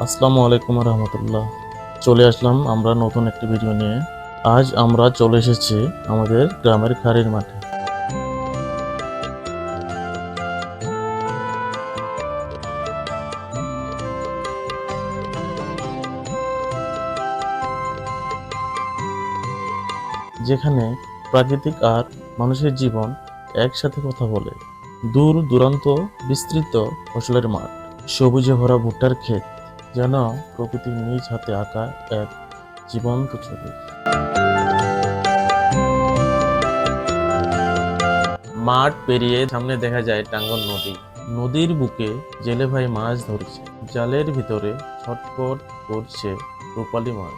আসসালামু আলাইকুম রহমতুল্লাহ। চলে আসলাম আমরা নতুন একটি ভিডিও নিয়ে। আজ আমরা চলে এসেছি আমাদের গ্রামের খাড়ির মাঠে। যেখানে প্রাকৃতিক আর মানুষের জীবন একসাথে কথা বলে। দূর দূরান্ত বিস্তৃত ফসলের মাঠ, সবুজে ভরা ভুট্টার ক্ষেত, যেন প্রকৃতির নিজ হাতে আঁকা এক জীবন্ত ছবি। মাঠ পেরিয়ে সামনে দেখা যায় টাঙ্গন নদী। নদীর বুকে জেলে ভাই মাছ ধরছে, জালের ভিতরে ছটফট করছে রূপালী মাছ।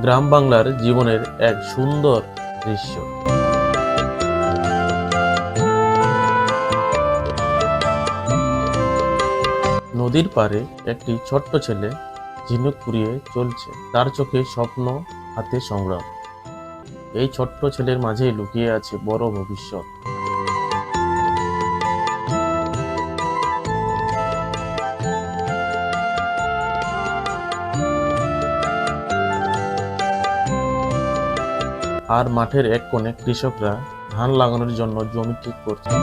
গ্রাম বাংলার জীবনের এক সুন্দর দৃশ্য। নদীর পাড়ে একটি ছোট্ট ছেলে ঝিনুক কুড়িয়ে চলছে, তার চোখে স্বপ্ন, হাতে সংগ্রাম। এই ছোট্ট ছেলের মাঝেই লুকিয়ে আছে বড় ভবিষ্যৎ। আর মাঠের এক কোণে কৃষকরা ধান লাগানোর জন্য জমি ঠিক করছে।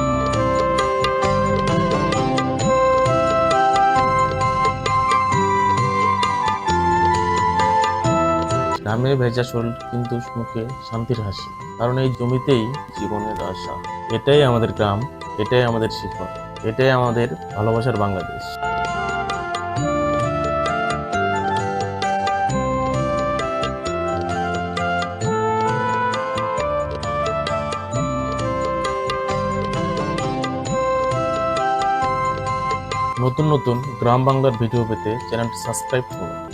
ঘামে ভেজা শরীর, কিন্তু মুখে শান্তির হাসি, কারণ এই জমিতেই জীবনের আশা। এটাই আমাদের গ্রাম, এটাই আমাদের শিকড়, এটাই আমাদের ভালোবাসার বাংলাদেশ। নতুন নতুন গ্রাম বাংলার ভিডিও পেতে চ্যানেলটি সাবস্ক্রাইব করুন।